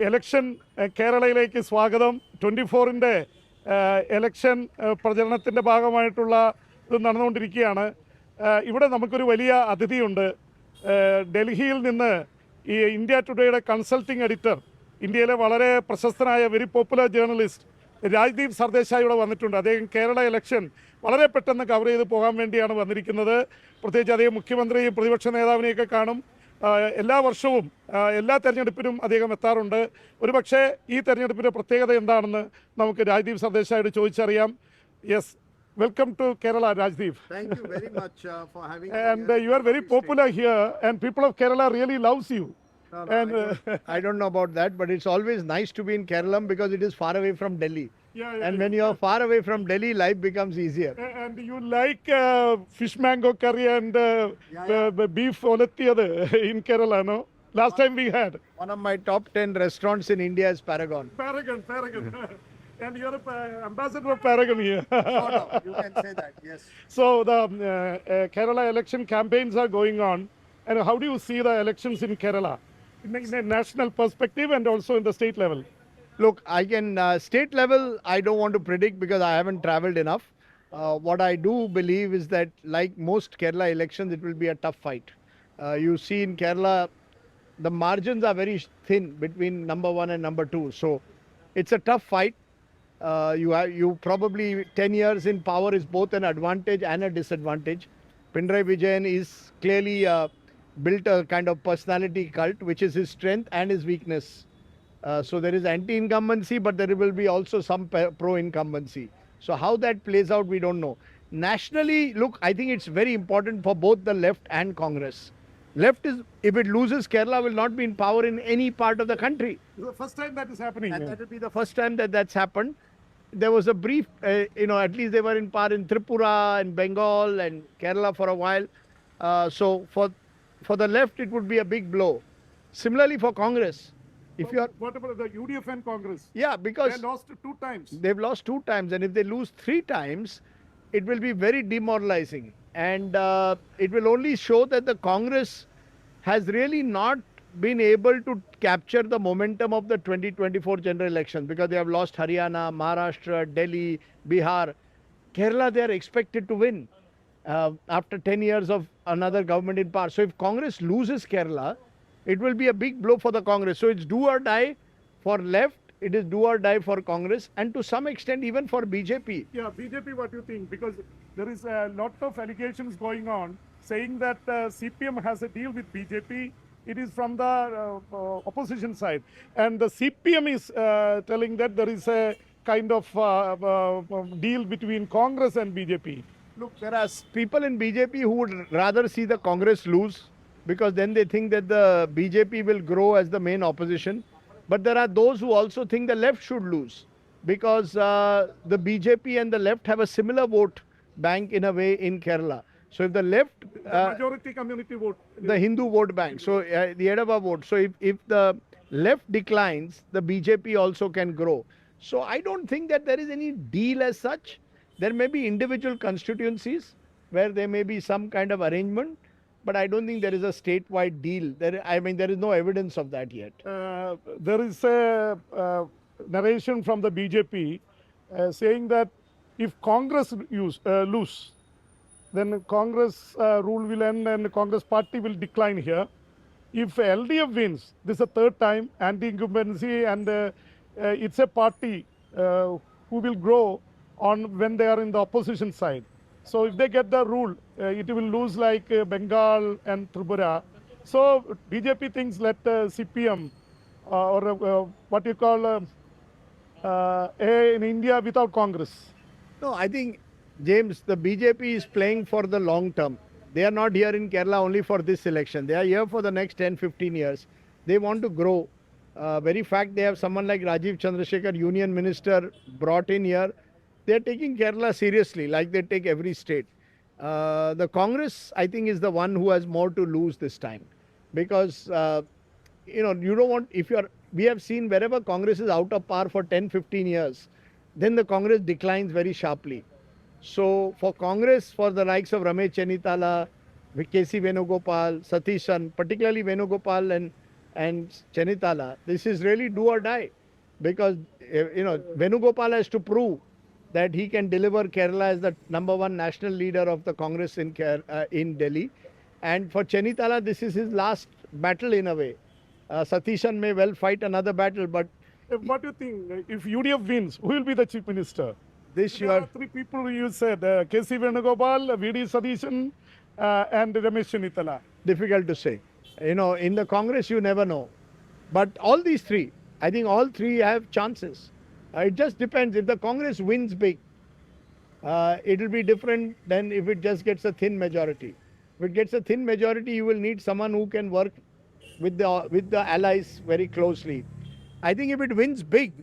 Election കേരളയിലേക്ക് സ്വാഗതം. 24-ൻ്റെ election പ്രചരണത്തിൻ്റെ ഭാഗമായിട്ടുള്ള ഇത് നടന്നുകൊണ്ടിരിക്കുകയാണ്. ഇവിടെ നമുക്കൊരു വലിയ അതിഥിയുണ്ട്. ഡൽഹിയിൽ നിന്ന് ഈ ഇന്ത്യ ടുഡേയുടെ കൺസൾട്ടിംഗ് എഡിറ്റർ, ഇന്ത്യയിലെ വളരെ പ്രശസ്തനായ very popular journalist Rajdeep Sardesai ഇവിടെ വന്നിട്ടുണ്ട്. അദ്ദേഹം കേരള ഇലക്ഷൻ വളരെ പെട്ടെന്ന് കവർ ചെയ്ത് പോകാൻ വേണ്ടിയാണ് വന്നിരിക്കുന്നത്. പ്രത്യേകിച്ച് അദ്ദേഹം മുഖ്യമന്ത്രിയും പ്രതിപക്ഷ നേതാവിനെയൊക്കെ കാണും. എല്ലാ വർഷവും എല്ലാ തെരഞ്ഞെടുപ്പിനും അദ്ദേഹം എത്താറുണ്ട്. ഒരുപക്ഷെ ഈ തെരഞ്ഞെടുപ്പിൻ്റെ പ്രത്യേകത എന്താണെന്ന് നമുക്ക് രാജ്ദീപ് സർദേശായോട് ചോദിച്ചറിയാം. Yes, welcome to Kerala, Rajdeep. Thank you very much for having me. And you are very popular here, and people of Kerala really loves you. I don't know about that, but it's always nice to be in Kerala because it is far away from Delhi. And when you are far away from Delhi, life becomes easier. And you like fish mango curry and beef olattiyadu in Kerala, no? Last time we had. One of my top 10 restaurants in India is Paragon. Paragon. And you're an ambassador of Paragon here. No, you can say that, yes. So the Kerala election campaigns are going on. And how do you see the elections in Kerala in a national perspective and also in the state level? Look, I can, state level, I don't want to predict because I haven't traveled enough. What I do believe is that like most Kerala elections, it will be a tough fight. You see in Kerala, the margins are very thin between number 1 and number 2. So it's a tough fight. You probably 10 years in power is both an advantage and a disadvantage. Pinarayi Vijayan is clearly built a kind of personality cult, which is his strength and his weakness. So there is anti-incumbency, but there will be also some pro-incumbency. So how that plays out, we don't know. Nationally, look, I think it's very important for both the left and Congress. Left is, if it loses, Kerala will not be in power in any part of the country. It's the first time that is happening. And that will be the first time that that's happened. There was a brief, at least they were in power in Tripura and Bengal and Kerala for a while. So for the left, it would be a big blow. Similarly for Congress. What about the UDF and Congress? Yeah, because they lost 2 times. They've lost 2 times, and if they lose 3 times, it will be very demoralizing. And it will only show that the Congress has really not been able to capture the momentum of the 2024 general elections because they have lost Haryana, Maharashtra, Delhi, Bihar. Kerala, they are expected to win after 10 years of another government in power. So if Congress loses Kerala, it will be a big blow for the Congress. So it's do or die for left, it is do or die for Congress, and to some extent even for BJP. Yeah, BJP, what do you think? Because there is a lot of allegations going on saying that CPIM has a deal with BJP. It is from the opposition side. And the CPIM is telling that there is a kind of deal between Congress and BJP. Look, there are people in BJP who would rather see the Congress lose because then they think that the BJP will grow as the main opposition. But there are those who also think the left should lose because the BJP and the left have a similar vote bank in a way in Kerala. So if the left... the majority community vote. The Hindu vote bank. So the Edava vote. So if the left declines, the BJP also can grow. So I don't think that there is any deal as such. There may be individual constituencies where there may be some kind of arrangement, but I don't think there is a statewide deal. There is no evidence of that yet. There is a narration from the BJP saying that if Congress lose, then Congress rule will end and the Congress party will decline here. If LDF wins, this is the 3rd time, anti-incumbency, and it's a party who will grow on when they are in the opposition side. So if they get the rule, it will lose like Bengal and Tripura. So BJP thinks let CPM or what you call in India without Congress. No, I think, James, the BJP is playing for the long term. They are not here in Kerala only for this election. They are here for the next 10-15 years. They want to grow. Very fact, they have someone like Rajiv Chandrasekhar, Union Minister, brought in here. They are taking Kerala seriously, like they take every state. The Congress, I think, is the one who has more to lose this time. Because, you don't want, we have seen wherever Congress is out of power for 10-15 years, then the Congress declines very sharply. So for Congress, for the likes of Ramesh Chennitala, K.C. Venugopal, Satishan, particularly Venugopal and and Chenitala, this is really do or die. Because, Venugopal has to prove that he can deliver Kerala as the #1 national leader of the Congress in Delhi. And for Chenitala, this is his last battle in a way. Satishan may well fight another battle, but What do you think? If UDF wins, who will be the chief minister? this There you are are 3 people you said, K.C. Venugopal, V.D. Satishan, and Ramesh Chenitala. difficult to say. In the Congress, you never know. But all these 3, I think all 3 have chances. It just depends. If the Congress wins big, it will be different than if it just gets a thin majority. If it gets a thin majority, you will need someone who can work with the allies very closely. I think if it wins big,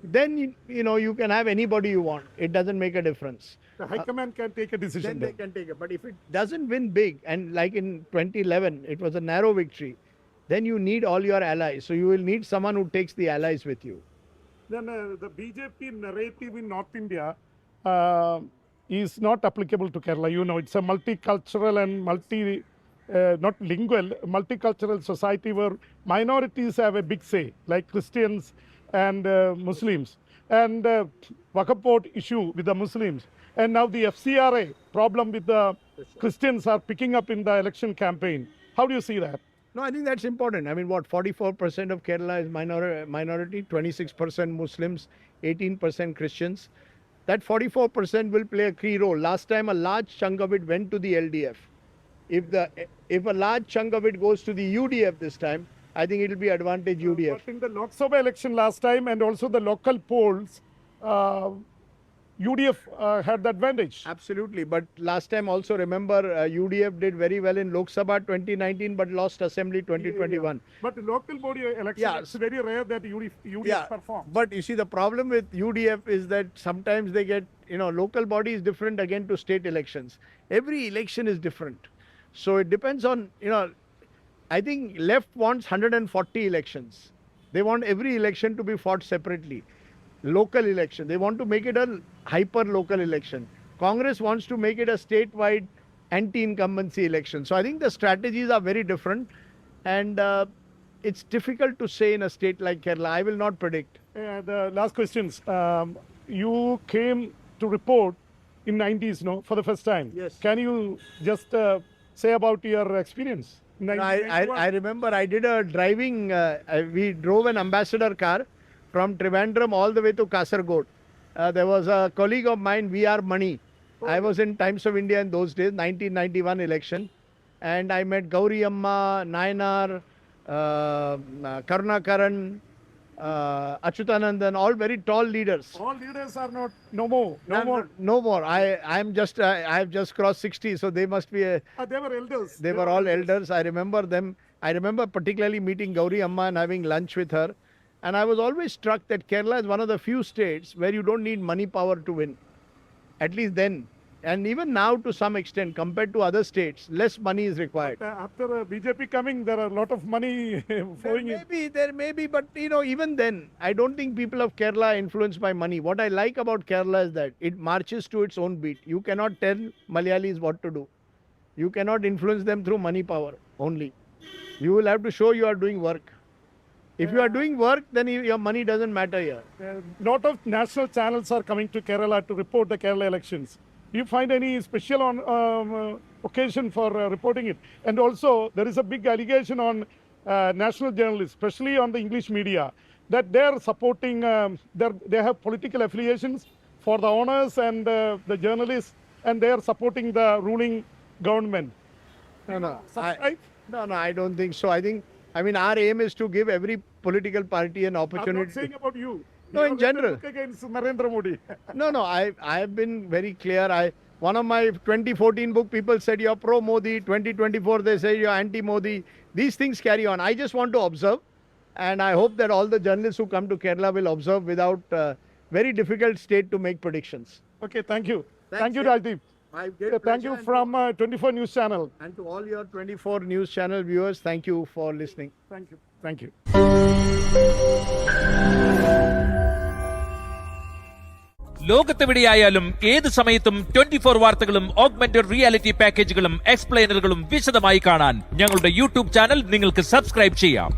then you can have anybody you want. It doesn't make a difference. The High Command can take a decision. Then they can take it. But if it doesn't win big, and like in 2011, it was a narrow victory, then you need all your allies. So you will need someone who takes the allies with you. Then the BJP narrative in North India is not applicable to Kerala. It's a multicultural and not lingual, multicultural society where minorities have a big say, like Christians and Muslims. And Waqf board issue with the Muslims. And now the FCRA problem with the Christians are picking up in the election campaign. How do you see that? No, I think that's important. 44% of Kerala is minority, 26% Muslims, 18% Christians. That 44% will play a key role. Last time, a large chunk of it went to the LDF. If a large chunk of it goes to the UDF this time, I think it will be advantage UDF. But in the Lok Sabha election last time and also the local polls, UDF had the advantage. Absolutely. But last time also, remember, UDF did very well in Lok Sabha 2019 but lost Assembly 2021. But the local body election, it's very rare that UDF performs. But you see, the problem with UDF is that sometimes they get, local body is different again to state elections. Every election is different. So it depends on, I think left wants 140 elections. They want every election to be fought separately. Local election. They want to make it a hyper-local election. Congress wants to make it a statewide anti-incumbency election. So I think the strategies are very different. And it's difficult to say in a state like Kerala. I will not predict. The last questions. You came to report in 90s, no, for the first time. Yes. Can you just say about your experience? I remember I did a driving, we drove an ambassador car from Trivandrum all the way to Kasaragod. There was a colleague of mine, VR Mani. I was in Times of India in those days, 1991 election. And I met Gauri Amma, Nayanar, Karunakaran, Achyutanandan, all very tall leaders. All leaders are no more. No more. I have just crossed 60, so they must be They were elders. They were all elders. I remember them. I remember particularly meeting Gauri Amma and having lunch with her. And I was always struck that Kerala is one of the few states where you don't need money power to win. At least then. And even now, to some extent, compared to other states, less money is required. But, after BJP coming, there are a lot of money flowing in. There may be, but even then, I don't think people of Kerala are influenced by money. What I like about Kerala is that it marches to its own beat. You cannot tell Malayalis what to do. You cannot influence them through money power only. You will have to show you are doing work. If you are doing work, then your money doesn't matter here. A lot of national channels are coming to Kerala to report the Kerala elections. Do you find any special occasion for reporting it? And also, there is a big allegation on national journalists, especially on the English media, that they are supporting, they have political affiliations for the owners and the journalists, and they are supporting the ruling government. No, I don't think so. Our aim is to give every political party an opportunity. I'm not saying about you. No, in general. Against Narendra Modi. No, I have been very clear. One of my 2014 book, people said you're pro-Modi. 2024, they say you're anti-Modi. These things carry on. I just want to observe. And I hope that all the journalists who come to Kerala will observe without very difficult state to make predictions. Okay, thank you. Thank you, you. Rajdeep. Thank you from 24 News Channel. And to all your 24 News Channel viewers, thank you for listening. Thank you. Thank you. ലോകത്തെവിടെയായാലും ഏത് സമയത്തും 24 വാർത്തകളും augmented reality പാക്കേജുകളും എക്സ്പ്ലെയിനറുകളും വിശദമായി കാണാൻ ഞങ്ങളുടെ YouTube channel നിങ്ങൾക്ക് subscribe ചെയ്യാം.